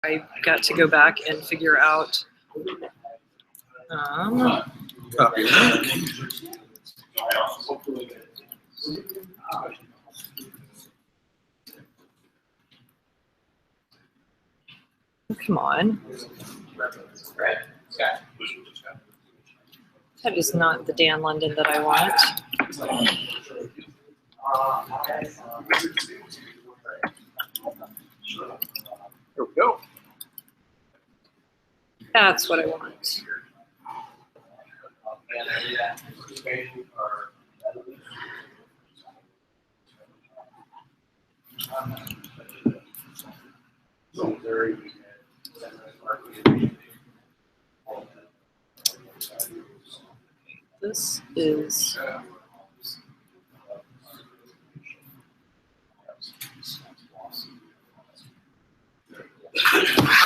I got to go back and figure out. Copy that. Come on. That is not the Dan London that I want. Here we go. That's what I want. This is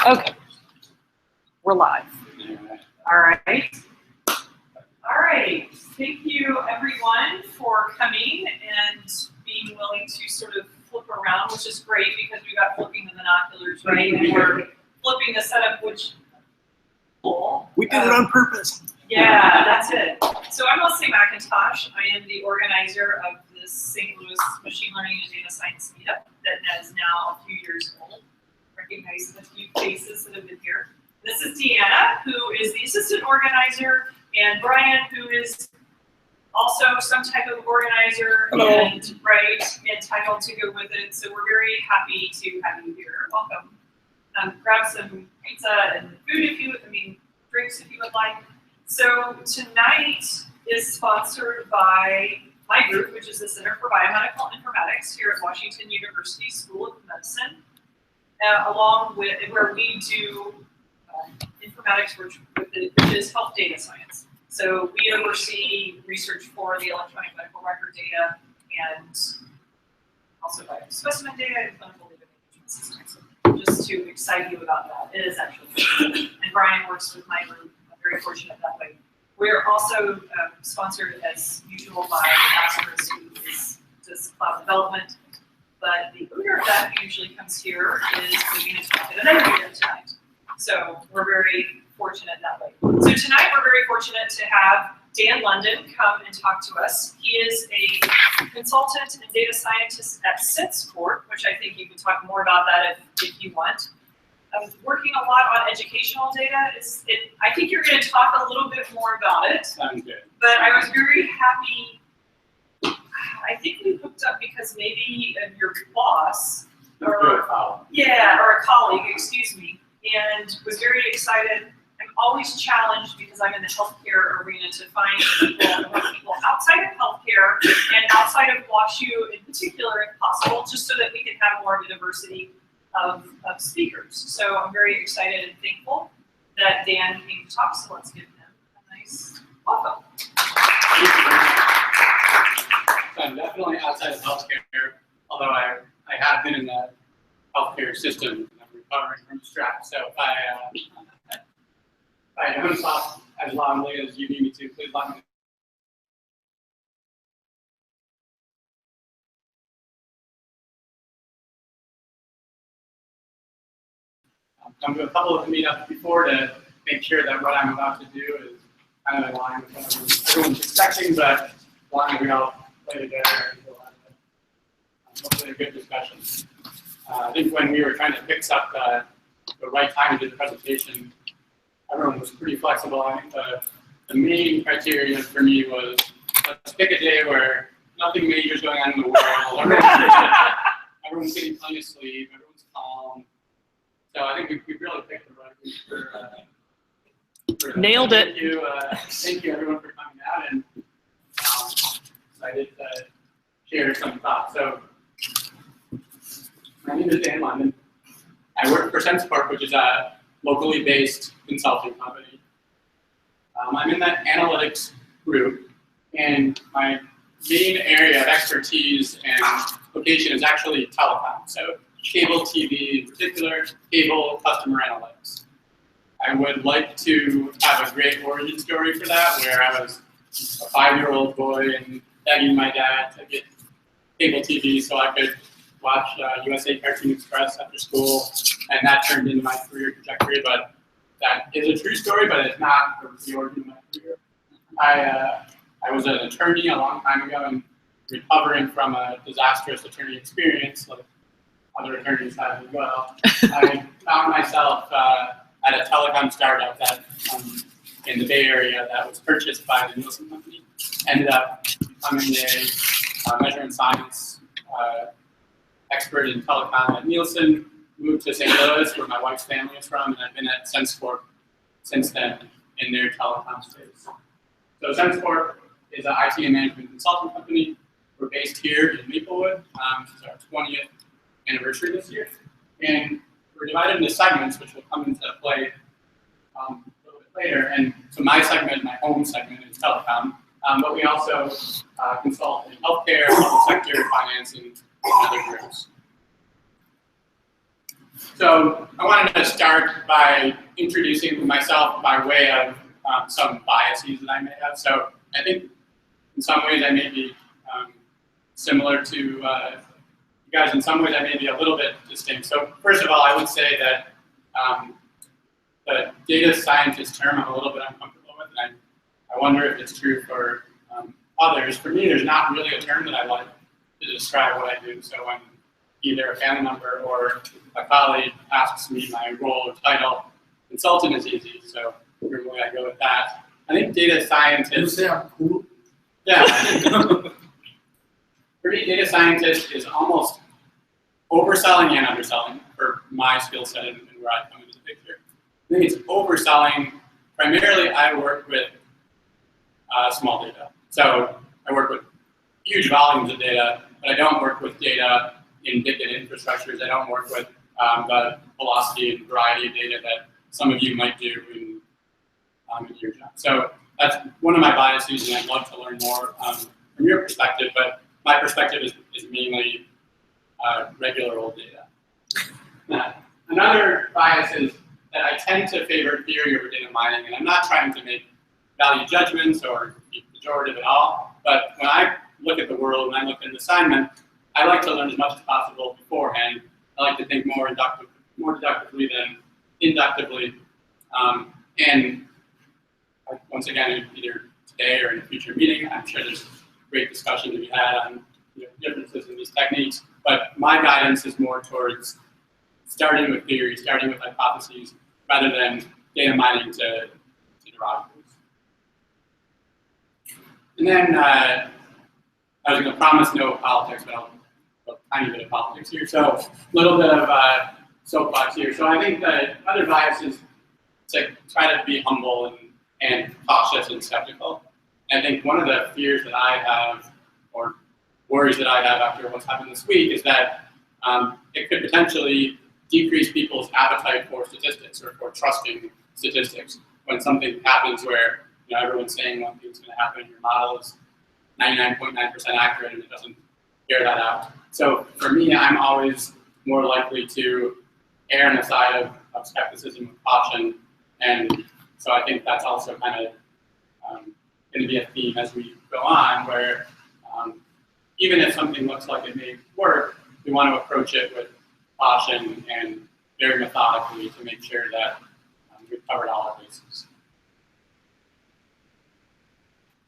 okay. We're live. All right. All right. Thank you, everyone, for coming and being willing to sort of flip around, which is great because we got flipping the binoculars, right? And we're flipping the setup, which cool. We did it on purpose. Yeah, that's it. So I'm Leslie McIntosh. I am the organizer of this St. Louis Machine Learning and Data Science Meetup that is now a few years old. Recognizing a few faces that have been here. This is Deanna, who is the assistant organizer, and Brian, who is also some type of organizer. Hello. And entitled to go with it. So we're very happy to have you here. Welcome. Grab some pizza and food drinks if you would like. So tonight is sponsored by my group, which is the Center for Biomedical Informatics here at Washington University School of Medicine, along with where we do informatics, which is health data science. So we oversee research for the electronic medical record data and also biospecimen data and clinical data management systems. So just to excite you about that, it is actually good. And Brian works with my group. I'm very fortunate that way. We're also sponsored as usual by Lazarus, who does cloud development. But the owner of that who usually comes here is giving a talk at another meetup tonight. So we're very fortunate that way. So tonight we're very fortunate to have Dan London come and talk to us. He is a consultant and data scientist at SenseCorp, which I think you can talk more about that if you want. Working a lot on educational data. I think you're going to talk a little bit more about it. Sounds good. But I was very happy. I think we hooked up because maybe your boss, or a colleague, excuse me, and was very excited. I'm always challenged because I'm in the healthcare arena to find people outside of healthcare and outside of WashU in particular, if possible, just so that we can have more of a diversity of speakers. So I'm very excited and thankful that Dan came to talk. So let's give him a nice welcome. So I'm definitely outside of healthcare, although I have been in the healthcare system and I'm recovering from strap. So if I don't talk as loudly as you need me to, please let me know. I've come to a couple of meetups before to make sure that what I'm about to do is kind of in line with what everyone's expecting, but long as we all play together and we'll have hopefully a good discussion. I think when we were trying to fix up the right time to do the presentation, everyone was pretty flexible. I think the main criteria for me was, let's pick a day where nothing major is going on in the world. Everyone's getting plenty of sleep. Everyone's calm. So I think we really picked the right week for Nailed it. Thank you everyone for coming out, and excited to share some thoughts. So my name is Dan London. I work for SenseCorp, which is a locally based consulting company. I'm in the analytics group, and my main area of expertise and location is actually telecom. So cable TV in particular, cable customer analytics. I would like to have a great origin story for that, where I was a 5-year-old boy and begging my dad to get cable TV so I could watch USA Cartoon Express after school, and that turned into my career trajectory. But that is a true story, but it's not the origin of my career. I was an attorney a long time ago and recovering from a disastrous attorney experience, like other attorneys have as well. I found myself at a telecom startup that in the Bay Area that was purchased by the Nielsen company. Ended up becoming a measurement science expert in telecom at Nielsen. Moved to St. Louis, where my wife's family is from, and I've been at SenseCorp since then in their telecom space. So SenseCorp is an IT and management consulting company. We're based here in Maplewood. This is our 20th anniversary this year. And we're divided into segments, which will come into play a little bit later. And so my segment, my home segment, is telecom. But we also consult in healthcare, public sector, financing, and other groups. So I wanted to start by introducing myself by way of some biases that I may have. So I think in some ways I may be similar to you guys. In some ways I may be a little bit distinct. So first of all, I would say that the data scientist term I'm a little bit uncomfortable with, and I wonder if it's true for others. For me, there's not really a term that I like to describe what I do. So when either a family member or a colleague asks me my role or title, consultant is easy, so normally I go with that. I think data scientist. You say I'm cool? Yeah. For me, data scientist is almost overselling and underselling for my skill set and where I come into the picture. I think it's overselling. Primarily, I work with small data. So I work with huge volumes of data, but I don't work with data in big data infrastructures. I don't work with the velocity and variety of data that some of you might do in your job. So that's one of my biases, and I'd love to learn more from your perspective, but my perspective is mainly regular old data. Another bias is that I tend to favor theory over data mining, and I'm not trying to make value judgments or be pejorative at all, but when I look at the world, when I look at an assignment, I like to learn as much as possible beforehand. I like to think more deductively than inductively. And once again, either today or in a future meeting, I'm sure there's great discussion to be had on differences in these techniques. But my guidance is more towards starting with theory, starting with hypotheses, rather than data mining to derive those. And then I was going to promise no politics, but I'll a tiny bit of politics here. So a little bit of soapbox here. So I think the other bias is to try to be humble and cautious and skeptical. And I think one of the fears that I have, or worries that I have after what's happened this week, is that it could potentially decrease people's appetite for statistics or for trusting statistics. When something happens where everyone's saying one thing's going to happen and your model is 99.9% accurate and it doesn't bear that out. So for me, I'm always more likely to err on the side of skepticism and caution. And so I think that's also kind of going to be a theme as we go on, where even if something looks like it may work, we want to approach it with caution and very methodically to make sure that we've covered all our bases.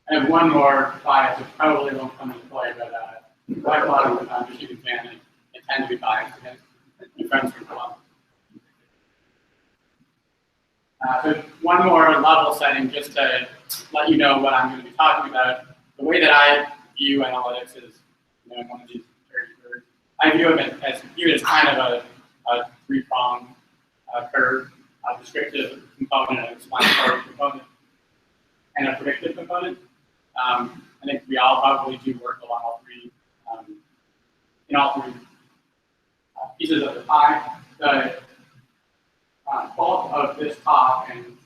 I have one more bias that probably won't come into play, but like a lot of the Michigan fan, I tend to be biased against my friends from Columbus. So one more level setting, just to let you know what I'm going to be talking about. The way that I view analytics is, one of these dirty words. I view it as kind of a three-pronged curve, a descriptive component, an explanatory component, and a predictive component. I think we all probably do work along all three, in all three pieces of the pie. The bulk of this talk and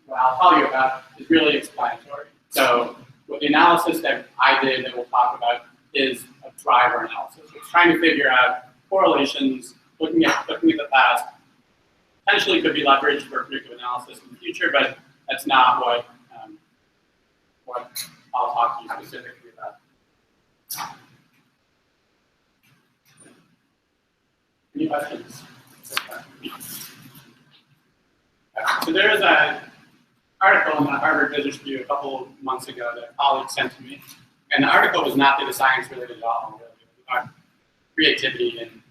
what I'll tell you about is really explanatory. So what the analysis that I did that we'll talk about is a driver analysis. It's trying to figure out correlations, looking at the past. Potentially could be leveraged for predictive analysis in the future, but that's not what I'll talk to you specifically about. Any questions? So there was an article in the Harvard Business Review a couple months ago that a colleague sent to me. And the article was not data science related at all. Really. It was about creativity and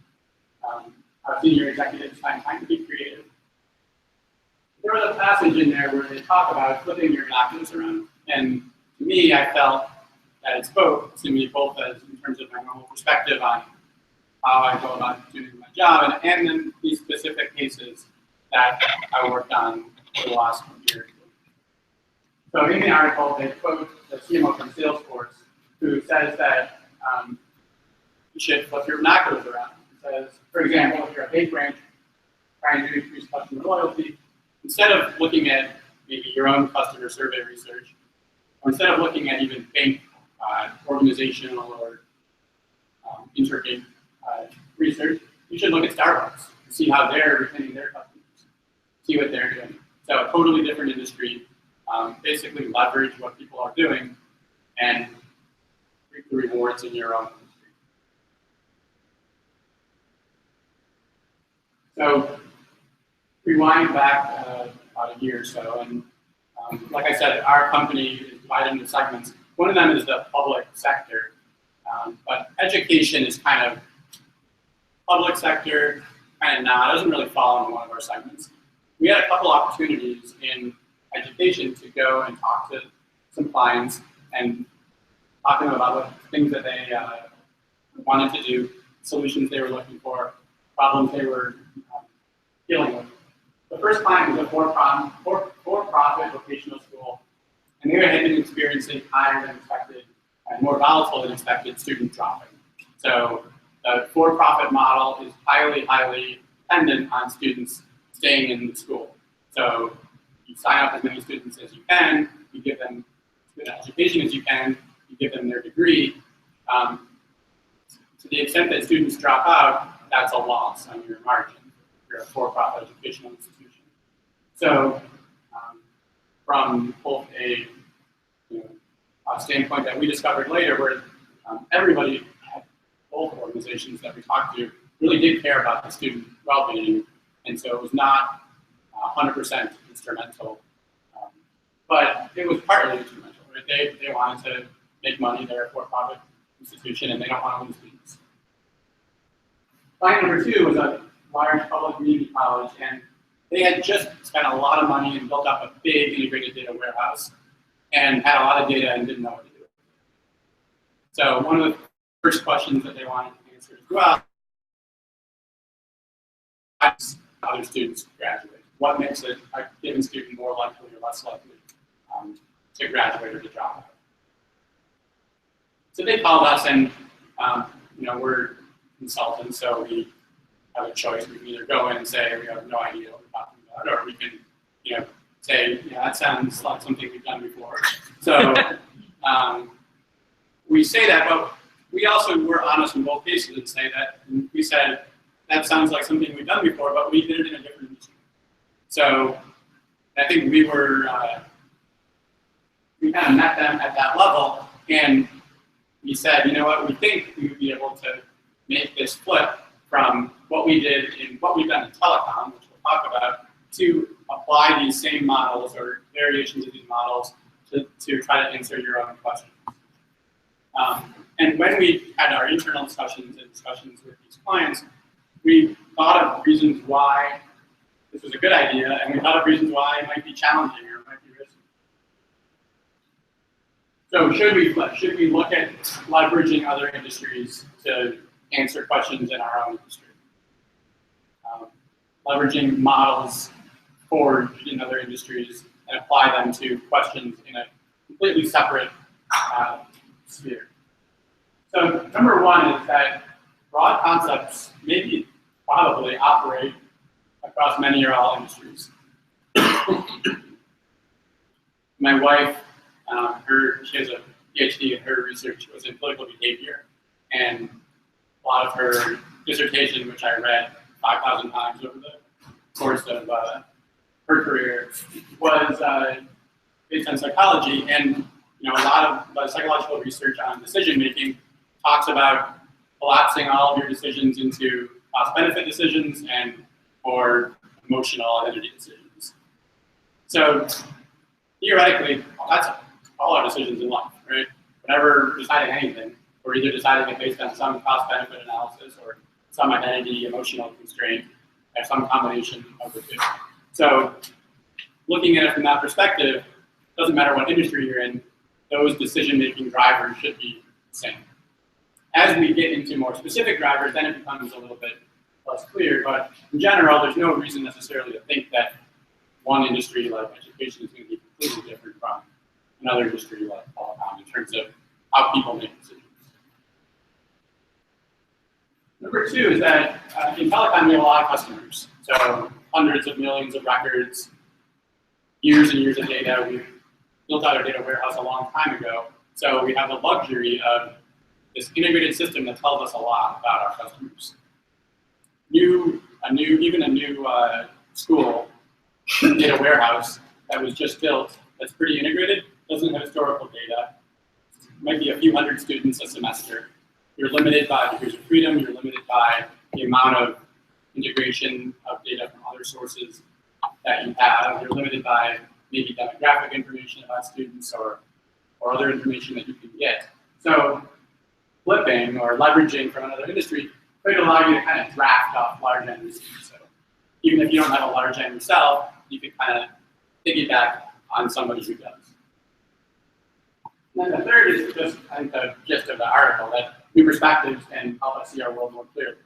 how senior executives find time to be creative. There was a passage in there where they talk about flipping your binoculars around. And to me, I felt that it spoke to me both as in terms of my normal perspective on how I go about doing my job and then these specific cases that I worked on for the last year. So in the article, they quote the CMO from Salesforce, who says that you should flip your binoculars around. It says, for example, if you're a big branch trying to increase customer loyalty, instead of looking at maybe your own customer survey research, or instead of looking at even bank organizational or interbank research, you should look at Starbucks and see how they're retaining their customers, see what they're doing. So a totally different industry, basically leverage what people are doing and reap the rewards in your own industry. So rewind back about a year or so, and like I said, our company is divided into segments. One of them is the public sector, but education is kind of public sector, kind of not. It doesn't really fall into one of our segments. We had a couple opportunities in education to go and talk to some clients and talk to them about what things that they wanted to do, solutions they were looking for, problems they were dealing with. The first client was a for-profit vocational school, and they had been experiencing higher than expected and more volatile than expected student dropping. So the for-profit model is highly, highly dependent on students staying in the school. So you sign up as many students as you can, you give them as good education as you can, you give them their degree. To the extent that students drop out, that's a loss on your margin. You're a for-profit educational institution. So from both a standpoint that we discovered later, where everybody, both organizations that we talked to, really did care about the student well-being, and so it was not 100% instrumental, but it was partly instrumental. Right? They wanted to make money. They're a for-profit institution, and they don't want to lose students. Client number two was a large public community college, and they had just spent a lot of money and built up a big integrated data warehouse and had a lot of data and didn't know what to do. So one of the first questions that they wanted to answer as well, how other students graduate? What makes a given student more likely or less likely to graduate or to drop out? So they called us, and we're consultants, so we have a choice. We can either go in and say we have no idea what we're talking about, or we can, say, that sounds like something we've done before. So we say that, but we also were honest in both cases and say that. And we said that sounds like something we've done before, but we did it in a different industry. So I think we were we kind of met them at that level, and we said, you know what, we think we would be able to make this flip from what we did in what we've done in telecom, which we'll talk about, to apply these same models or variations of these models to try to answer your own questions. And when we had our internal discussions and discussions with these clients, we thought of reasons why this was a good idea, and we thought of reasons why it might be challenging or it might be risky. So should we look at leveraging other industries to answer questions in our own industry? Leveraging models forged in other industries and apply them to questions in a completely separate sphere. So number one is that broad concepts maybe probably operate across many or all industries. My wife, she has a PhD, and her research was in political behavior, and a lot of her dissertation, which I read 5,000 times over the course of her career, was based on psychology, and a lot of psychological research on decision making talks about collapsing all of your decisions into cost-benefit decisions and for emotional identity decisions. So theoretically, that's all our decisions in life, right? Whenever we're deciding anything, we're either deciding it based on some cost-benefit analysis or some identity, emotional constraint, or some combination of the two. So looking at it from that perspective, doesn't matter what industry you're in, those decision-making drivers should be the same. As we get into more specific drivers, then it becomes a little bit less clear, but in general, there's no reason necessarily to think that one industry like education is going to be completely different from another industry like telecom in terms of how people make decisions. Number two is that in telecom, we have a lot of customers. So hundreds of millions of records, years and years of data. We've built out our data warehouse a long time ago. So we have the luxury of this integrated system that tells us a lot about our customers. Even a new school data warehouse that was just built that's pretty integrated doesn't have historical data. It might be a few hundred students a semester. You're limited by degrees of freedom. You're limited by the amount of integration of data from other sources that you have. You're limited by maybe demographic information about students or other information that you can get. So flipping or leveraging from another industry could allow you to kind of draft off large entities. So even if you don't have a large end yourself, you can kind of piggyback on somebody who does. And then the third is just, I think, the gist of the article, that new perspectives can help us see our world more clearly.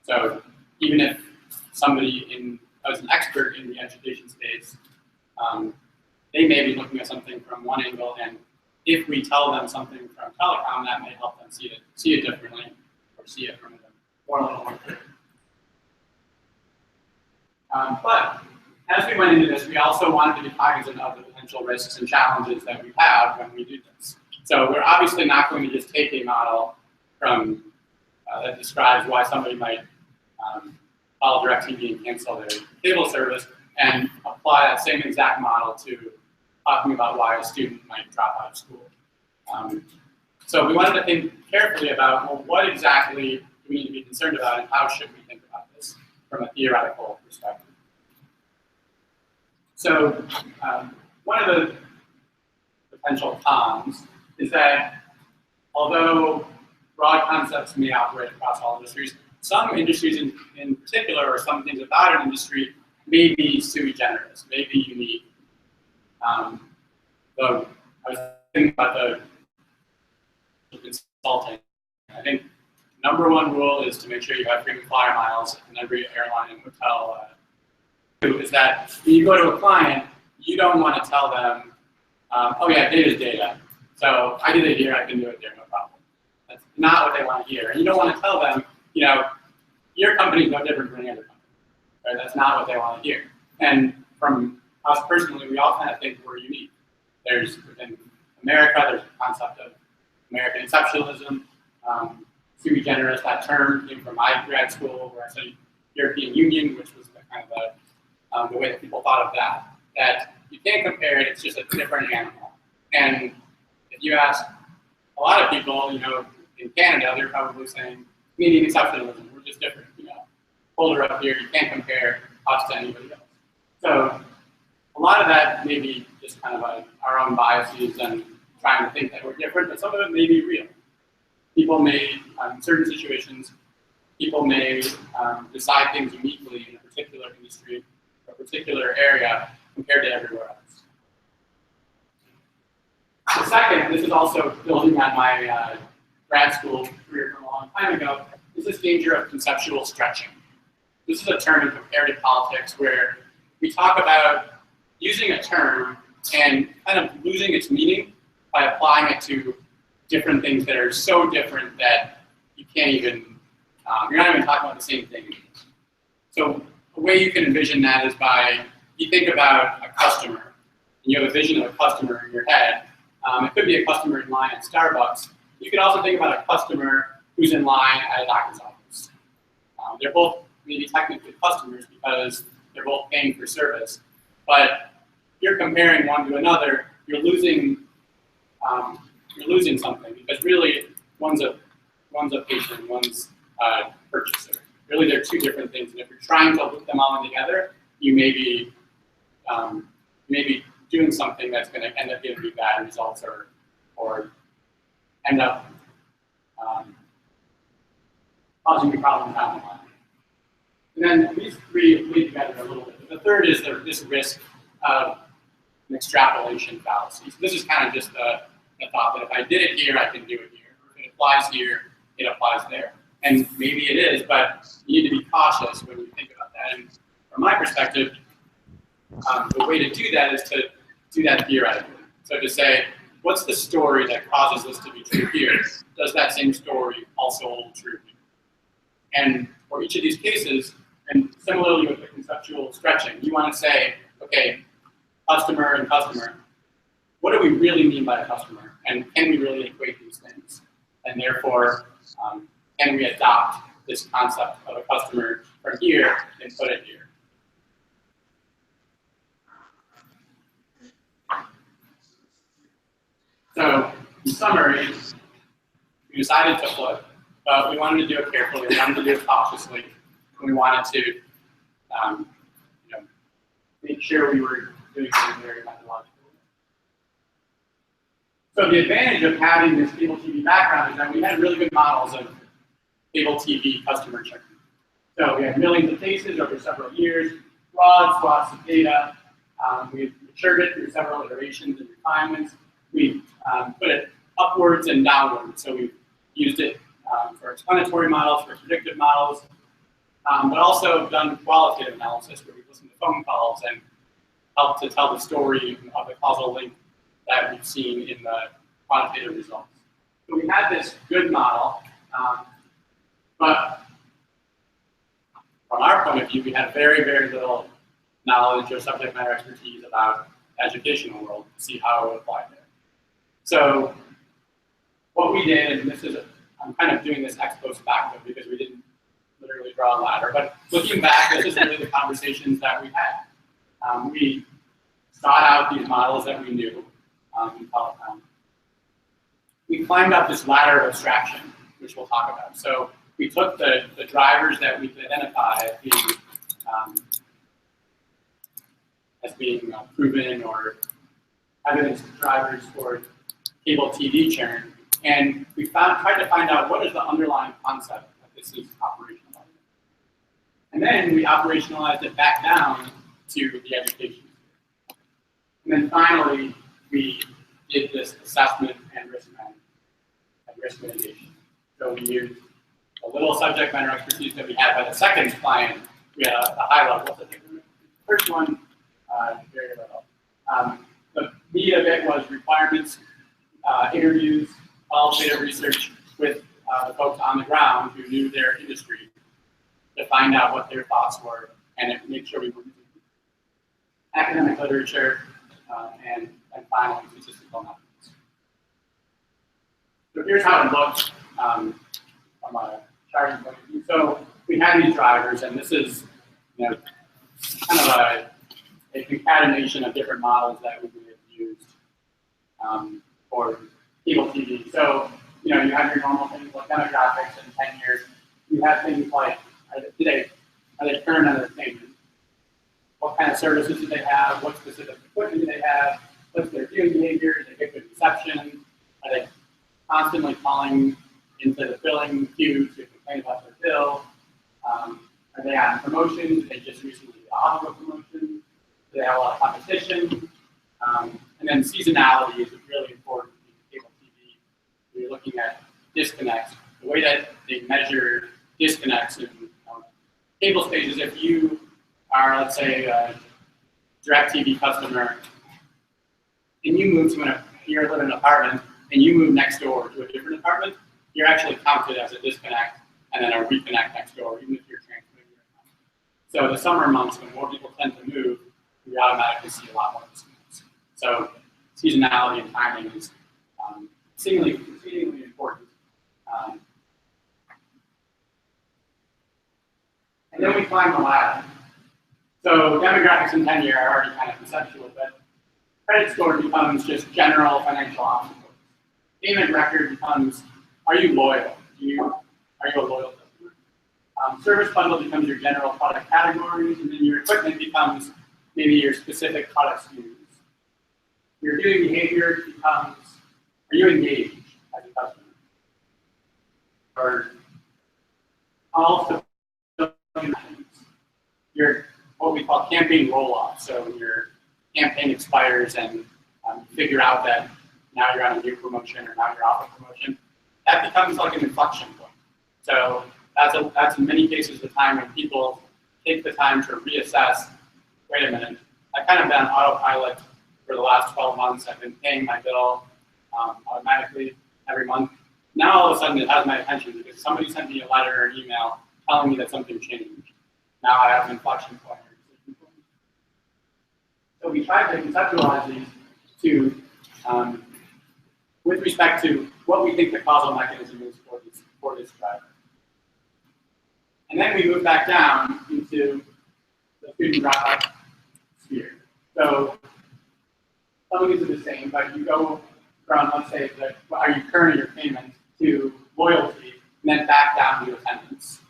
So even if somebody was an expert in the education space, they may be looking at something from one angle, and if we tell them something from telecom, that may help them see it differently, or see it from a little more clearly. But as we went into this, we also wanted to be cognizant of the potential risks and challenges that we have when we do this. So we're obviously not going to just take a model from that describes why somebody might follow DirecTV and cancel their cable service and apply that same exact model to talking about why a student might drop out of school. So we wanted to think carefully about, well, what exactly do we need to be concerned about and how should we think about this from a theoretical perspective. So one of the potential cons is that although broad concepts may operate across all industries, some industries in particular, or some things about an industry, may be sui generis, may be unique. I was thinking about the consulting. I think number one rule is to make sure you have frequent flyer miles in every airline and hotel. Is that when you go to a client, you don't want to tell them, oh yeah, data is data. So I did it here, I can do it there, no problem. That's not what they want to hear. And you don't want to tell them, your company is no different from any other company. Right? That's not what they want to hear. And from us personally, we all kind of think we're unique. Within America, there's a concept of American exceptionalism. Sui generis, that term came from my grad school where I studied European Union, which was the way that people thought of that you can't compare it, it's just a different animal. And if you ask a lot of people, in Canada, they're probably saying, Canadian exceptionalism, we're just different, Hold her up here, you can't compare us to anybody else. So a lot of that may be just kind of our own biases and trying to think that we're different, but some of it may be real. People may, in certain situations, people may decide things uniquely in a particular industry, a particular area, compared to everywhere else. The second, this is also building on my grad school career from a long time ago, is this danger of conceptual stretching. This is a term in comparative politics where we talk about using a term and kind of losing its meaning by applying it to different things that are so different that you can't even, you're not even talking about the same thing. So a way you can envision that is by, you think about a customer, and you have a vision of a customer in your head. It could be a customer in line at Starbucks. You could also think about a customer who's in line at a doctor's office. They're both maybe technically customers because they're both paying for service, but you're comparing one to another, you're losing something because really one's a patron, one's a purchaser. really they're two different things. And if you're trying to loop them all in together, you may be doing something that's going to end up giving you bad results or end up causing you problems down the line. And then these three lead together a little bit. The third is this risk of an extrapolation fallacy. So this is kind of just the thought that if I did it here, I can do it here. If it applies here, it applies there. And maybe it is, but you need to be cautious when you think about that. And from my perspective, the way to do that is to do that theoretically. So to say, what's the story that causes this to be true here? Does that same story also hold true here? And for each of these cases, and similarly with the conceptual stretching, you want to say, okay, customer and customer, what do we really mean by a customer? And can we really equate these things? And therefore, can we adopt this concept of a customer from here and put it here? So, in summary, we decided to flip, but we wanted to do it carefully, we wanted to do it cautiously, and we wanted to make sure we were doing things very methodologically. So the advantage of having this cable TV background is that we had really good models of cable TV customer churn. So we had millions of cases over several years, broad swaths of data. We've matured it through several iterations and refinements. We've put it upwards and downwards. So we've used it for explanatory models, for predictive models, but also done qualitative analysis where we've listened to phone calls and helped to tell the story of the causal link that we've seen in the quantitative results. So we had this good model, but from our point of view, we had very, very little knowledge or subject matter expertise about the educational world to see how it would apply there. So what we did, and this is, I'm kind of doing this ex post facto because we didn't literally draw a ladder, but looking back, this is really the conversations that we had. We sought out these models that we knew. We climbed up this ladder of abstraction, which we'll talk about. So we took the drivers that we could identify as being proven or evidence drivers for cable TV churn, and we tried to find out what is the underlying concept that this is operationalized. And then we operationalized it back down to the education. And then finally, we did this assessment and risk mitigation. So we used a little subject matter expertise that we had by the second client. We had a high level. The first one, very little. The meat of it was requirements, interviews, qualitative research with the folks on the ground who knew their industry to find out what their thoughts were and make sure we were using academic literature and finally statistical methods. So here's how it looked from a charting point of view. So we had these drivers, and this is kind of a concatenation of different models that we have used for cable TV. So you have your normal things like demographics and tenure. You have things like are they current on their payment? What kind of services do they have? What specific equipment do they have? What's their viewing behavior? Do they get good reception? Are they constantly calling into the billing queue to complain about their bill? Are they on promotion? Did they just recently get off of a promotion? Do they have a lot of competition? And then seasonality is really important in cable TV. We're looking at disconnects. The way that they measure disconnects in cable space is if you are, let's say, a DirecTV customer, and you move to you live in an apartment, and you move next door to a different apartment, you're actually counted as a disconnect and then a reconnect next door, even if you're transferring your account. So the summer months, when more people tend to move, we automatically see a lot more disconnects. So seasonality and timing is exceedingly important. And then we climb the ladder. So demographics and tenure are already kind of conceptual, but credit score becomes just general financial obstacles. Payment record becomes, are you loyal? Are you a loyal customer? Service bundle becomes your general product categories, and then your equipment becomes maybe your specific product SKUs. Your viewing behavior becomes, are you engaged as a customer? Or also your what we call campaign roll-off. So when your campaign expires and you figure out that now you're on a new promotion or now you're off a promotion, that becomes like an inflection point. So that's in many cases the time when people take the time to reassess, wait a minute, I've kind of been on autopilot for the last 12 months. I've been paying my bill automatically every month. Now all of a sudden it has my attention because somebody sent me a letter or an email telling me that something changed. Now I have an inflection point. So we try to conceptualize these to, with respect to what we think the causal mechanism is for this driver. And then we move back down into the student dropout sphere. So some of these are the same, but you go from, let's say, are you current in your payment to loyalty, and then back down to attendance.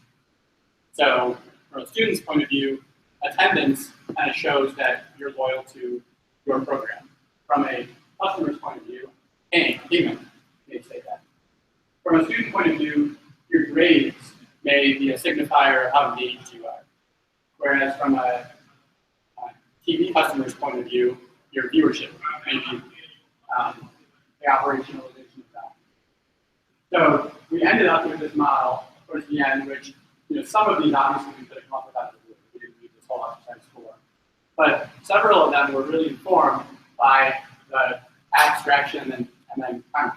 So from a student's point of view, attendance kind of shows that you're loyal to your program. From a customer's point of view, payment may say that. From a student point of view, your grades may be a signifier of how engaged you are. Whereas from a TV customer's point of view, your viewership may be the operationalization of that. So we ended up with this model towards the end, which some of these obviously we could have come up with out of the blue. We didn't need this whole exercise for. But several of them were really informed by the abstraction and then kind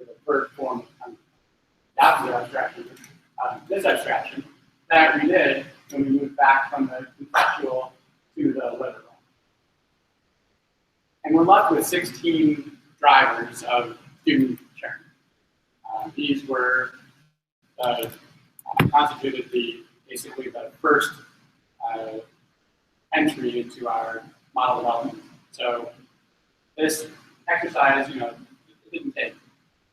of the third form of kind of after abstraction, this abstraction that we did when we moved back from the conceptual to the literal. And we're left with 16 drivers of student churn. These were constituted basically the first entry into our model development. So this exercise, it didn't take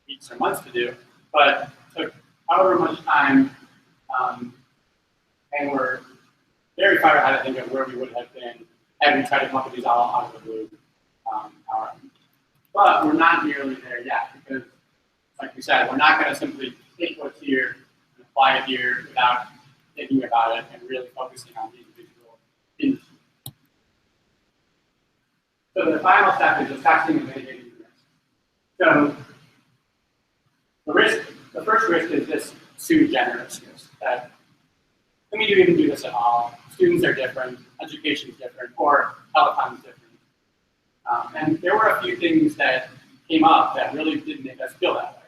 weeks or months to do, but took however much time, and we're very far ahead, I think, of where we would have been had we tried to come up with these all out of the blue. But we're not nearly there yet because, like we said, we're not going to simply take what's here and apply it here without thinking about it and really focusing on the individual industry. So the final step is assessing and mitigating the risk. So the first risk is this sui generis risk. That can we even do this at all? Students are different, education is different, or telecom is different. And there were a few things that came up that really didn't make us feel that way.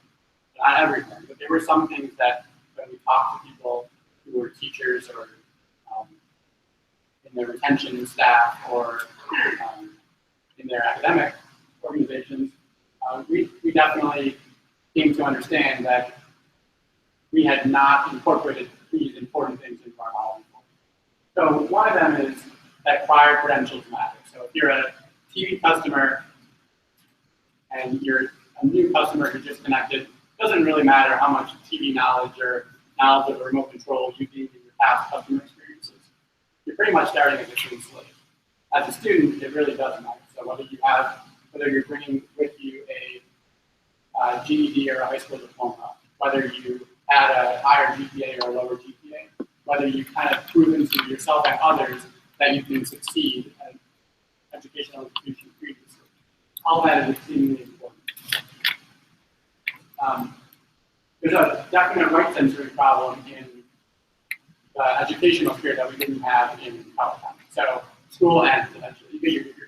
Not everything, but there were some things that when we talked to people who were teachers or in their retention staff or in their academic organizations, we definitely came to understand that we had not incorporated these important things into our model. So one of them is that prior credentials matter. So if you're a TV customer and you're a new customer who just connected, it doesn't really matter how much TV knowledge or knowledge of the remote control you gained in your past customer experiences. You're pretty much starting as a clean slate. As a student, it really doesn't matter. So whether you're bringing with you a GED or a high school diploma, whether you had a higher GPA or a lower GPA, whether you've kind of proven to yourself and others that you can succeed at educational institutions previously. All that is extremely important. There's a definite right censoring problem in the educational sphere that we didn't have in telecom. So school ends eventually, you get your degree.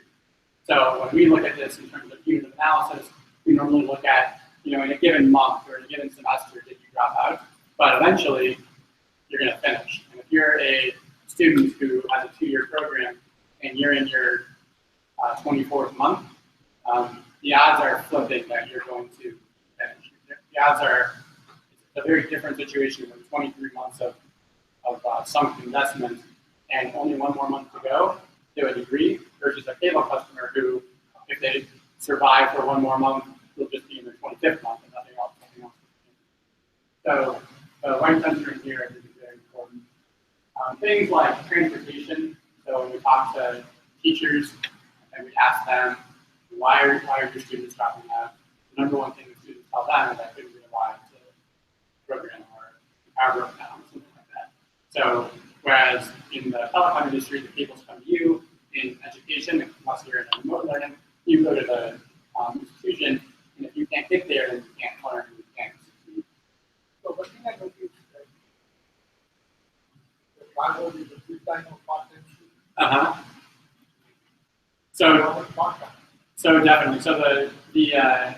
So when we look at this in terms of unit analysis, we normally look at, in a given month or in a given semester, did you drop out? But eventually, you're going to finish. And if you're a student who has a 2-year program and you're in your 24th month, the odds are flipping that you're going to finish. The odds are a very different situation with 23 months of sunk investment and only 1 more month to go to a degree versus a cable customer who, if they survive for 1 more month, will just be in their 25th month and nothing else. So the right censoring here is very things like transportation. So when we talk to teachers and we ask them, why are your students dropping out? The number one thing the students tell them is I couldn't get a ride to the program or the power broke down, something like that. So whereas in the telecom industry, the cables come to you. In education, unless you're in a remote learning, you go to the institution, and if you can't get there, then you can't learn, you can't succeed. So one thing I noticed that the travel is a full-time or part-time student. So, Part-time. so definitely. So the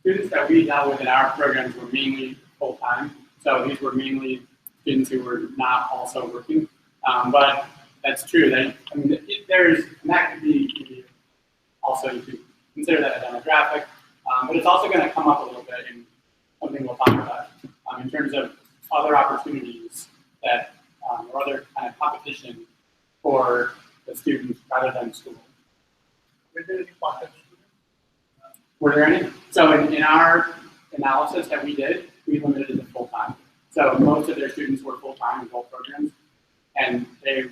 students that we dealt with in our programs were mainly full-time. So these were mainly students who were not also working. But that's true. That I mean, and that could be also, you could consider that a demographic. But it's also going to come up a little bit in something we'll talk about in terms of other opportunities that or other kind of competition for the students rather than school. Were there any part-time students? Were there any? So in our analysis that we did, we limited it to full-time. So most of their students were full-time in both programs, and they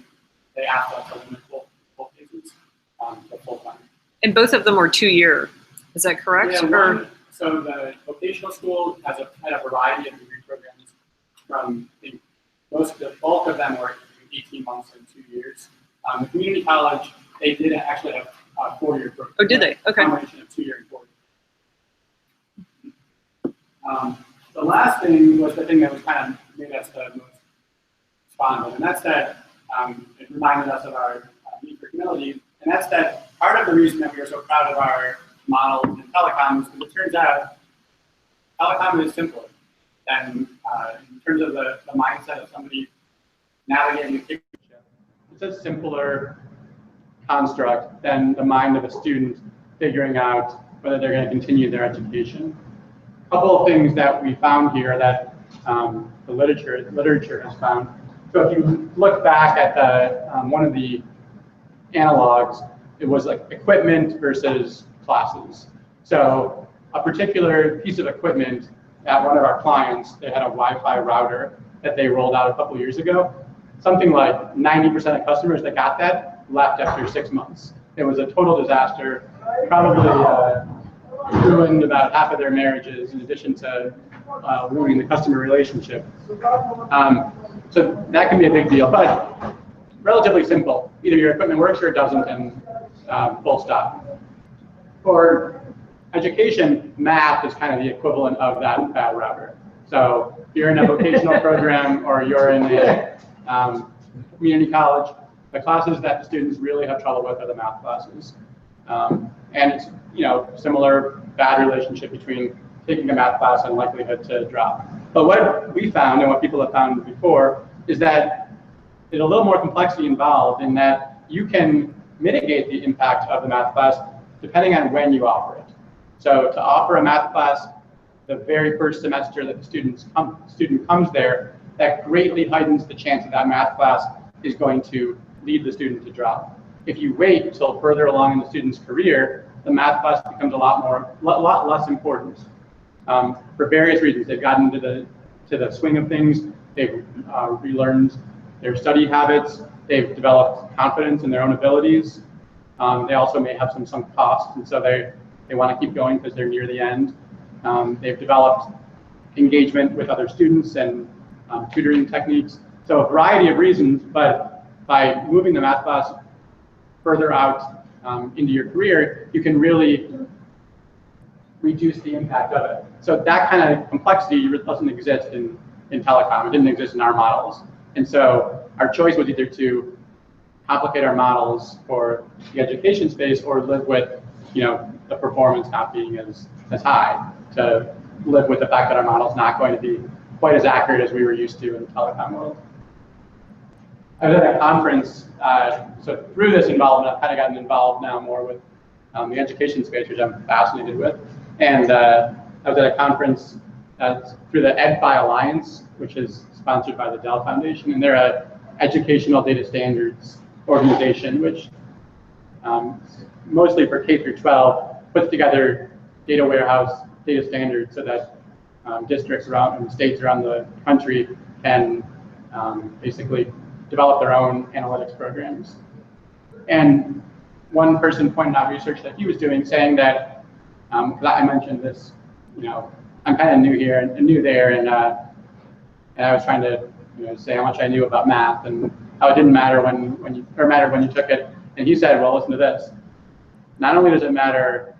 asked us to limit both cases to full-time. And both of them were 2-year. Is that correct? Yeah, so the vocational school had a variety of degree programs. From the bulk of them were 18 months and 2 years. The community college, they did actually have a 4-year program. Oh, did they? Okay. A combination of 2-year and 4-year. The last thing was the thing that was kind of made us the most responded, and that's that it reminded us of our need for humility, and that's that part of the reason that we are so proud of our models in telecom is because it turns out telecom is simpler than in terms of the mindset of somebody navigating a kick. It's a simpler construct than the mind of a student figuring out whether they're going to continue their education. A couple of things that we found here that the literature has found. So if you look back at the one of the analogs, it was like equipment versus classes. So a particular piece of equipment at one of our clients, they had a Wi-Fi router that they rolled out a couple years ago. Something like 90% of customers that got that left after 6 months. It was a total disaster, probably ruined about half of their marriages in addition to ruining the customer relationship. So that can be a big deal, but relatively simple. Either your equipment works or it doesn't, and full stop. For education, math is kind of the equivalent of that bad router. So if you're in a vocational program or you're in a community college, the classes that the students really have trouble with are the math classes. And it's, similar bad relationship between taking a math class and likelihood to drop. But what we found, and what people have found before, is that there's a little more complexity involved in that you can mitigate the impact of the math class depending on when you offer it. So to offer a math class the very first semester that the student comes there, that greatly heightens the chance that math class is going to lead the student to drop. If you wait until further along in the student's career, the math class becomes a lot less important. For various reasons, they've gotten to the swing of things. They've relearned their study habits. They've developed confidence in their own abilities. They also may have some sunk costs, and so they want to keep going because they're near the end. They've developed engagement with other students and tutoring techniques. So a variety of reasons, but by moving the math class further out into your career, you can really reduce the impact of it. So that kind of complexity doesn't exist in telecom. It didn't exist in our models. And so our choice was either to complicate our models for the education space or live with the performance not being as high, to live with the fact that our model's not going to be quite as accurate as we were used to in the telecom world. I was at a conference, so through this involvement, I've kind of gotten involved now more with the education space, which I'm fascinated with. And I was at a conference through the EdFi Alliance, which is sponsored by the Dell Foundation, and they're an educational data standards organization, which mostly for K through 12 puts together data warehouse data standards so that districts around and states around the country can basically develop their own analytics programs. And one person pointed out research that he was doing, saying that, because I mentioned this, I'm kind of new here and new there, and I was trying to say how much I knew about math and how it didn't matter when you took it. And he said, well, listen to this. Not only does it matter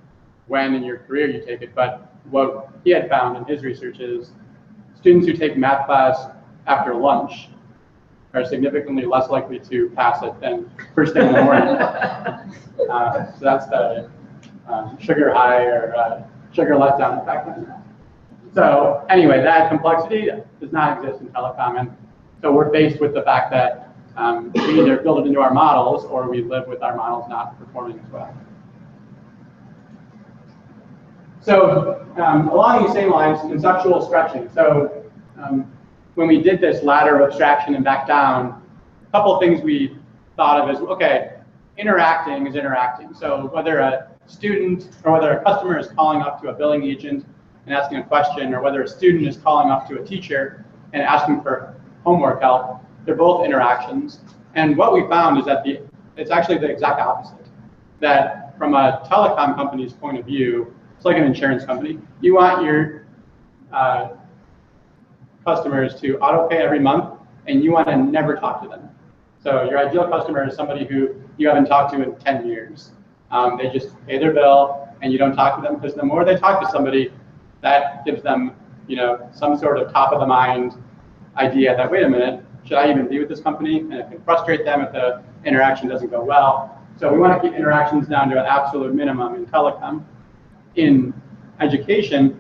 when in your career you take it, but what he had found in his research is students who take math class after lunch are significantly less likely to pass it than first thing in the morning. So that's the sugar high or sugar letdown effect. So anyway, that complexity does not exist in telecom. And so we're faced with the fact that we either build it into our models or we live with our models not performing as well. So along these same lines, conceptual stretching. So when we did this ladder of abstraction and back down, a couple of things we thought of as, okay, interacting is interacting. So whether a student or whether a customer is calling up to a billing agent and asking a question, or whether a student is calling up to a teacher and asking for homework help, they're both interactions. And what we found is that it's actually the exact opposite. That from a telecom company's point of view, it's like an insurance company. You want your customers to auto pay every month, and you want to never talk to them. So your ideal customer is somebody who you haven't talked to in 10 years. They just pay their bill, and you don't talk to them, because the more they talk to somebody, that gives them, some sort of top of the mind idea that, wait a minute, should I even be with this company? And it can frustrate them if the interaction doesn't go well. So we want to keep interactions down to an absolute minimum in telecom. In education,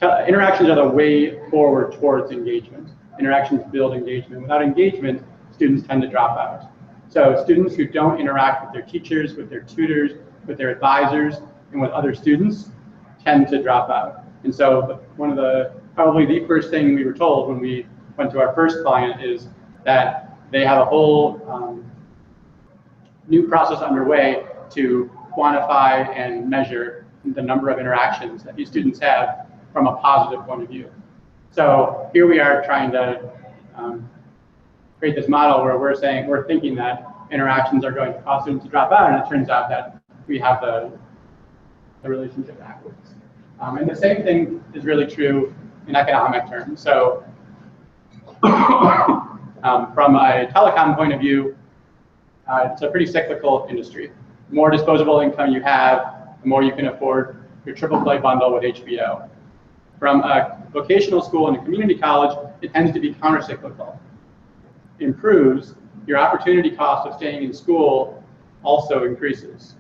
interactions are the way forward towards engagement. Interactions build engagement. Without engagement, students tend to drop out. So students who don't interact with their teachers, with their tutors, with their advisors, and with other students tend to drop out. And so probably the first thing we were told when we went to our first client is that they have a whole new process underway to quantify and measure the number of interactions that these students have from a positive point of view. So here we are trying to create this model where we're thinking that interactions are going to cause students to drop out, and it turns out that we have the relationship backwards. And the same thing is really true in economic terms. So from a telecom point of view, it's a pretty cyclical industry. The more disposable income you have, the more you can afford your triple play bundle with HBO. From a vocational school and a community college, it tends to be countercyclical. It improves, your opportunity cost of staying in school also increases.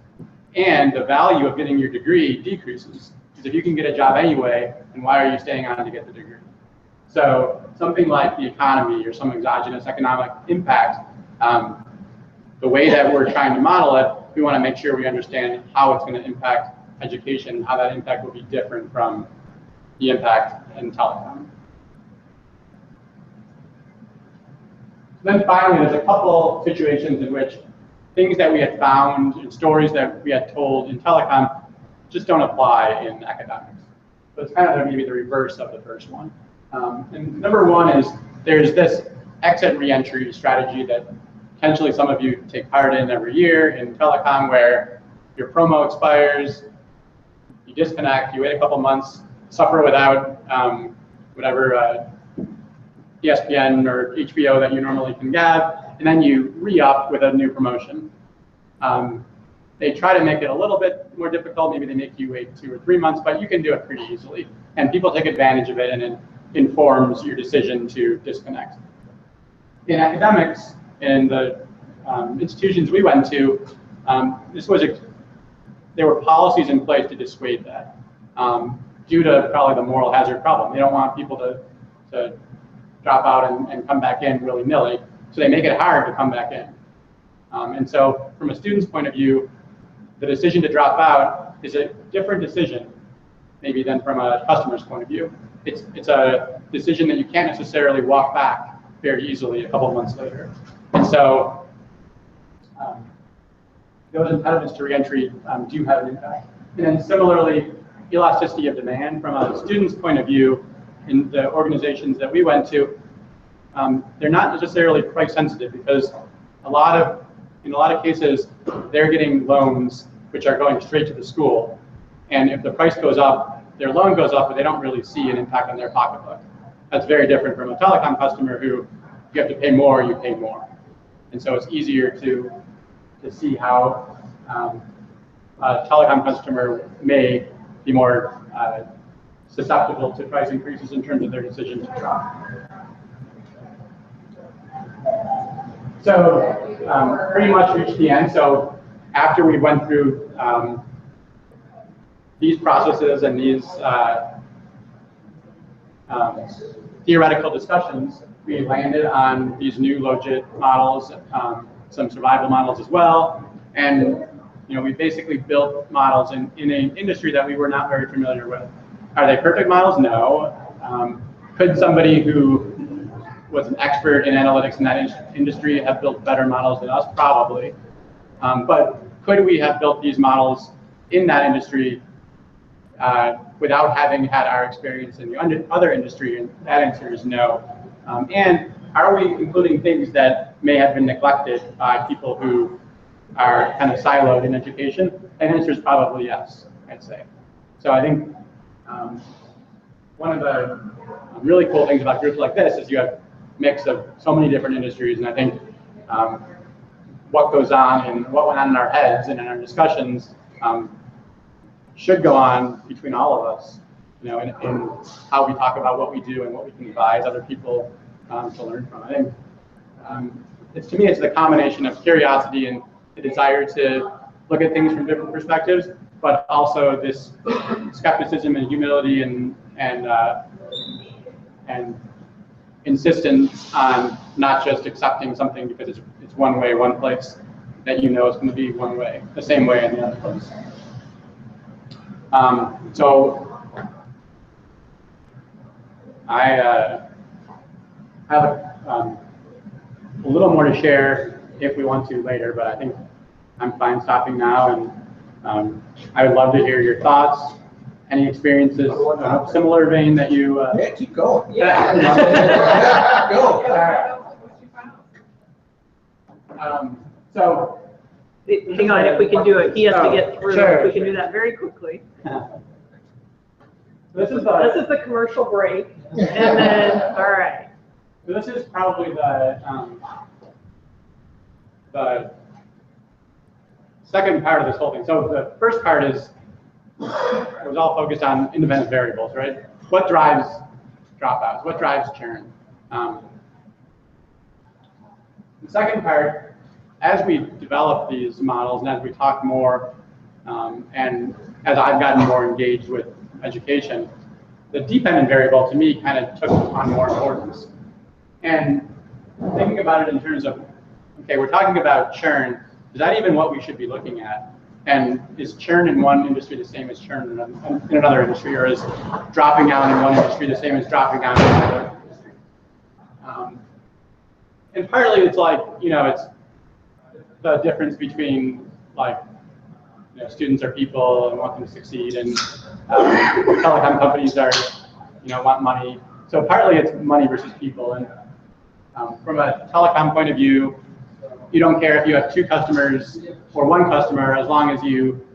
And the value of getting your degree decreases. Because if you can get a job anyway, then why are you staying on to get the degree? So something like the economy or some exogenous economic impact, the way that we're trying to model it, we want to make sure we understand how it's going to impact education, how that impact will be different from the impact in telecom. Then finally, there's a couple situations in which things that we had found and stories that we had told in telecom just don't apply in academics. So it's kind of maybe the reverse of the first one. And number one is there's this exit reentry strategy that potentially some of you take part in every year in telecom, where your promo expires, you disconnect, you wait a couple months, suffer without whatever ESPN or HBO that you normally can get, and then you re-up with a new promotion. They try to make it a little bit more difficult. Maybe they make you wait 2 or 3 months, but you can do it pretty easily. And people take advantage of it, and it informs your decision to disconnect. In academics, in the institutions we went to, there were policies in place to dissuade that, due to probably the moral hazard problem. They don't want people to drop out and come back in willy-nilly, so they make it hard to come back in. And so from a student's point of view, the decision to drop out is a different decision maybe than from a customer's point of view. It's a decision that you can't necessarily walk back very easily a couple of months later. And so those impediments to reentry do have an impact. And then similarly, elasticity of demand from a student's point of view in the organizations that we went to, they're not necessarily price sensitive because in a lot of cases, they're getting loans which are going straight to the school. And if the price goes up, their loan goes up, but they don't really see an impact on their pocketbook. That's very different from a telecom customer who you have to pay more, you pay more. And so it's easier to see how a telecom customer may be more susceptible to price increases in terms of their decision to drop. So pretty much reached the end. So after we went through these processes and these theoretical discussions, we landed on these new logit models, some survival models as well, and we basically built models in an industry that we were not very familiar with. Are they perfect models? No. Could somebody who was an expert in analytics in that industry have built better models than us? Probably. But could we have built these models in that industry without having had our experience in the other industry? And that answer is no. And are we including things that may have been neglected by people who are kind of siloed in education? And the answer is probably yes, I'd say. So I think one of the really cool things about groups like this is you have a mix of so many different industries, and I think what goes on and what went on in our heads and in our discussions should go on between all of us, in how we talk about what we do and what we can advise other people to learn from. I think to me, it's the combination of curiosity and the desire to look at things from different perspectives, but also this skepticism and humility and insistence on not just accepting something because it's one way, one place, that it's going to be one way, the same way in the other place. So I have a little more to share if we want to later, but I think I'm fine stopping now, and I would love to hear your thoughts, any experiences of similar vein that you... Yeah, keep going. Yeah. Go. So... Hang on, if we can do it, he has to get through. Sure. If we can do that very quickly. This is the commercial break, and then, all right. So this is probably the second part of this whole thing. So the first part was all focused on independent variables, right? What drives dropouts? What drives churn? The second part, as we develop these models and as we talk more, and as I've gotten more engaged with education, the dependent variable to me kind of took on more importance. And thinking about it in terms of, okay, we're talking about churn, is that even what we should be looking at? And is churn in one industry the same as churn in another industry, or is dropping out in one industry the same as dropping out in another industry? And partly it's like, it's the difference between students are people and want them to succeed, and telecom companies are, want money. So partly it's money versus people. And from a telecom point of view, you don't care if you have 2 customers or 1 customer, as long as you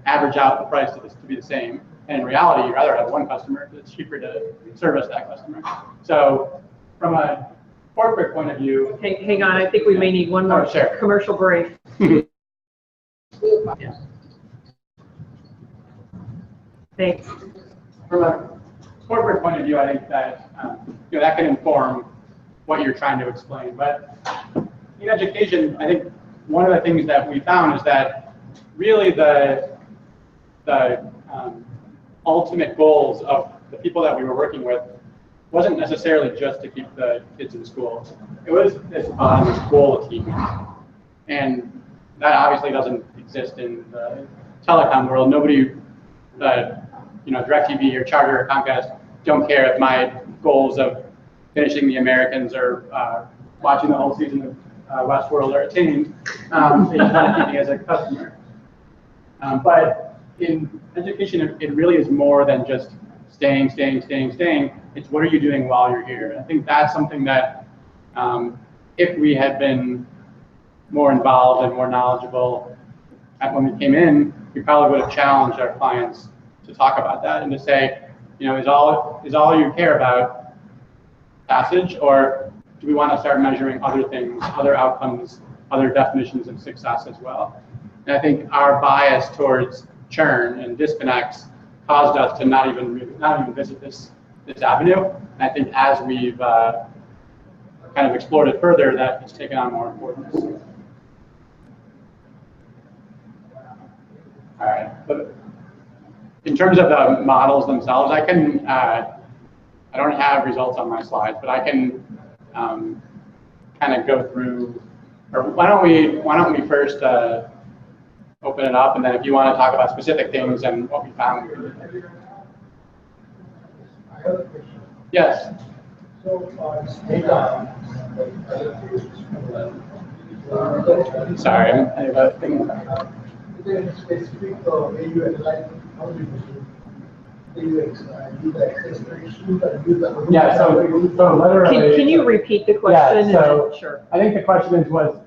average out the price to be the same. And in reality, you'd rather have 1 customer because it's cheaper to service that customer. So from a corporate point of view... Hang on, I think we may need one more commercial break. Yeah. Thanks. From a corporate point of view, I think that that can inform what you're trying to explain. But in education, I think one of the things that we found is that really the ultimate goals of the people that we were working with wasn't necessarily just to keep the kids in school. It was this goal team. And that obviously doesn't exist in the telecom world. Nobody, DirecTV or Charter or Comcast don't care if my goals of finishing the Americans or watching the whole season of Westworld are attained. They just want to keep me as a customer. But in education, it really is more than just staying. It's what are you doing while you're here? I think that's something that if we had been more involved and more knowledgeable when we came in, we probably would have challenged our clients to talk about that and to say, is all you care about passage, or do we want to start measuring other things, other outcomes, other definitions of success as well? And I think our bias towards churn and disconnects caused us to not even visit this avenue. And I think as we've kind of explored it further, that it's taken on more importance. All right, but in terms of the models themselves, I don't have results on my slides, but I can kind of go through. Or why don't we first open it up, and then if you want to talk about specific things and what we found. I have a question. Yes. So, data. Sorry, I have a thing. Is there any specific way you analyze how you do use the access ratio and use the Yeah. So literally. Can you repeat the question? Yeah. So sure. I think the question was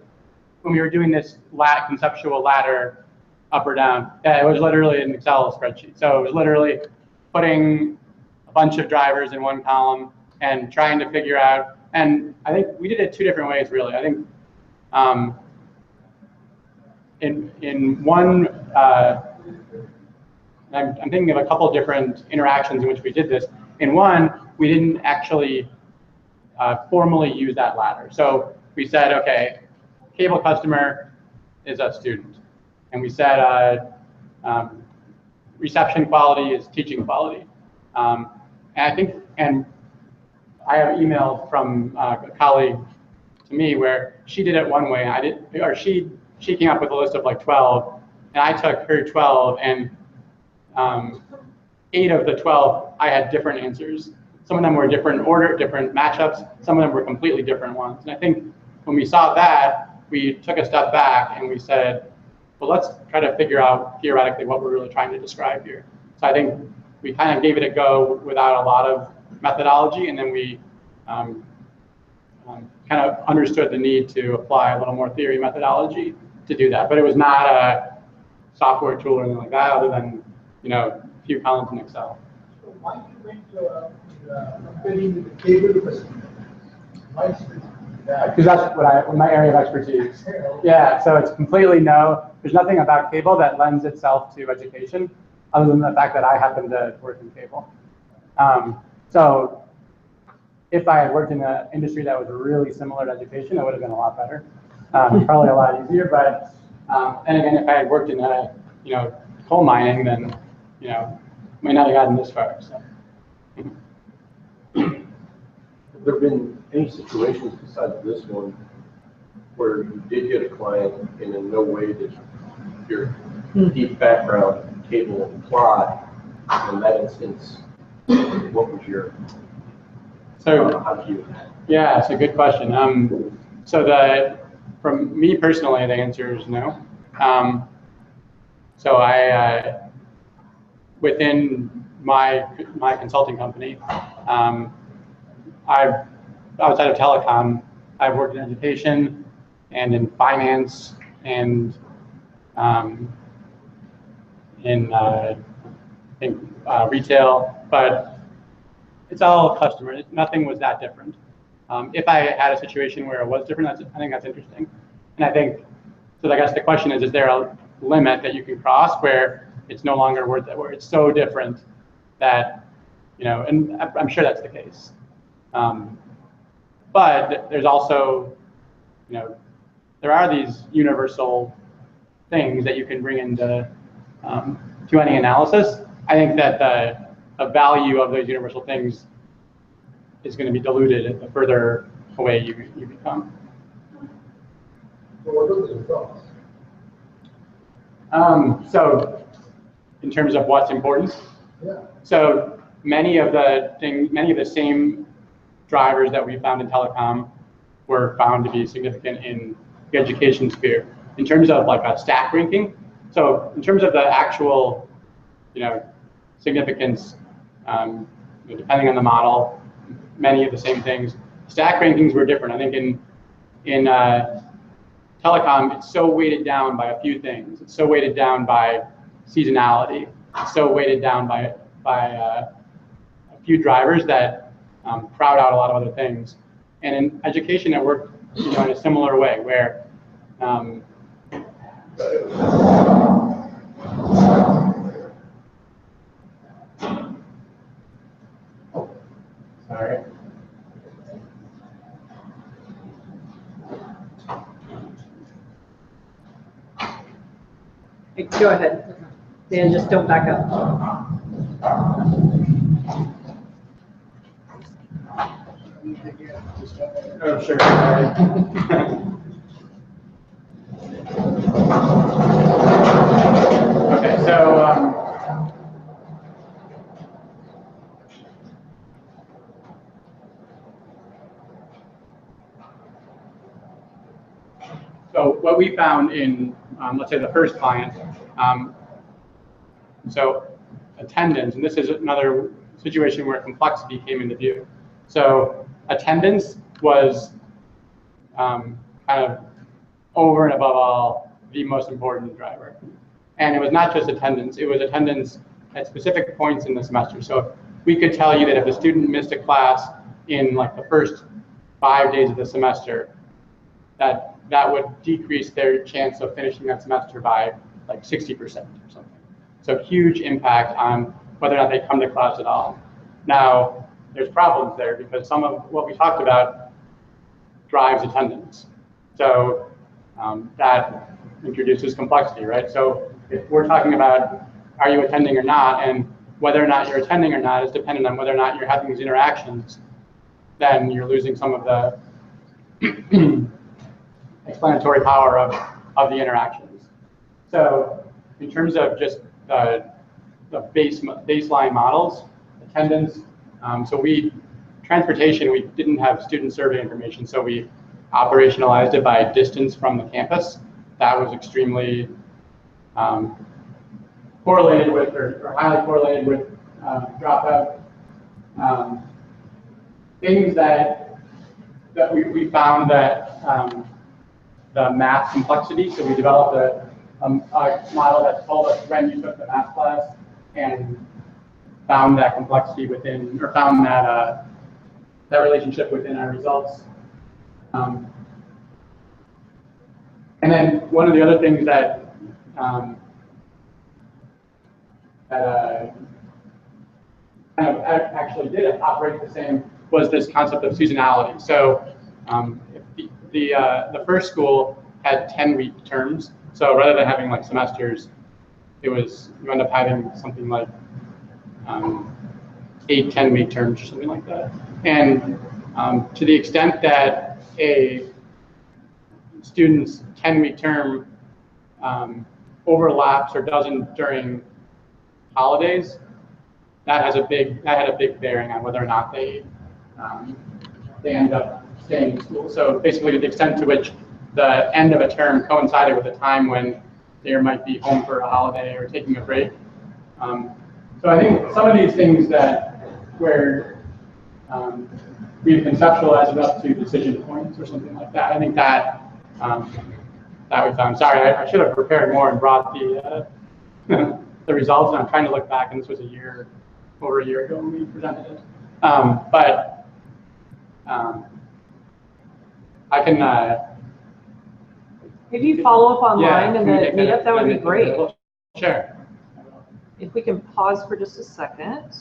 when we were doing this conceptual ladder up or down. Yeah, it was literally an Excel spreadsheet. So it was literally putting a bunch of drivers in one column and trying to figure out. And I think we did it two different ways, really. I think in one, I'm thinking of a couple different interactions in which we did this. In one, we didn't actually formally use that ladder. So we said, okay, cable customer is a student. And we said reception quality is teaching quality. And I have an email from a colleague to me where she did it one way. She came up with a list of like 12, and I took her 12, and 8 of the 12, I had different answers. Some of them were different order, different matchups. Some of them were completely different ones. And I think when we saw that, we took a step back and we said, well, let's try to figure out theoretically what we're really trying to describe here. So I think we kind of gave it a go without a lot of methodology, and then we kind of understood the need to apply a little more theory methodology to do that. But it was not a software tool or anything like that, other than a few columns in Excel. So why you went comparing with the cable customer? Why specifically that? Because that's my area of expertise. Yeah, so it's completely there's nothing about cable that lends itself to education, other than the fact that I happen to work in cable. So if I had worked in an industry that was really similar to education, it would have been a lot better. Probably a lot easier, but and again, if I had worked in coal mining, then might not have gotten this far. So. Have there been any situations besides this one where you did get a client and in no way did your deep background cable apply? In that instance, what was your how did you? Yeah, it's a good question. From me personally, the answer is no. So I within my consulting company, outside of telecom, I've worked in education and in finance and in retail, but it's all customer. Nothing was that different. If I had a situation where it was different, I think that's interesting. And I think, so I guess the question is there a limit that you can cross where it's no longer worth it, where it's so different that, and I'm sure that's the case. But there's also, there are these universal things that you can bring into to any analysis. I think that the value of those universal things is going to be diluted the further away you become. So what are the results? So in terms of what's important, Yeah. so many of the same drivers that we found in telecom were found to be significant in the education sphere. In terms of like a stack ranking, so in terms of the actual, significance, depending on the model, many of the same things. stack rankings were different. I think in telecom, it's so weighted down by a few things. It's so weighted down by seasonality. It's so weighted down by a few drivers that crowd out a lot of other things. And in education, it worked in a similar way, where sorry. Go ahead. Dan, just don't back up. Oh, sure. Okay, so so what we found in, let's say, the first client, so attendance, and this is another situation where complexity came into view. So attendance was kind of over and above all the most important driver. And it was not just attendance, it was attendance at specific points in the semester. So we could tell you that if a student missed a class in like the first 5 days of the semester, that would decrease their chance of finishing that semester by like 60% or something. So huge impact on whether or not they come to class at all. Now, there's problems there because some of what we talked about drives attendance. So that introduces complexity, right? So if we're talking about are you attending or not, and whether or not you're attending or not is dependent on whether or not you're having these interactions, then you're losing some of the explanatory power of the interactions. So in terms of just the baseline models, attendance, so transportation, we didn't have student survey information, so we operationalized it by distance from the campus. That was extremely correlated with, or highly correlated with dropout. Things that we found that the math complexity, so we developed a model that told us when you took the math class and found that complexity within, or found that that relationship within our results. And then one of the other things that kind of actually did operate the same was this concept of seasonality. So the first school had 10-week terms. So rather than having like semesters, you end up having something like 8 10-week terms or something like that. And to the extent that a student's 10-week term overlaps or doesn't during holidays, that had a big bearing on whether or not they end up staying in school. So basically, to the extent to which the end of a term coincided with a time when they might be home for a holiday or taking a break. So I think some of these things where we've conceptualized it up to decision points or something like that, I think that we found. Sorry, I should have prepared more and brought the the results. And I'm trying to look back, and this was over a year ago when we presented it. But I can. If you follow up online in the meetup, that would be great. Sure. If we can pause for just a second.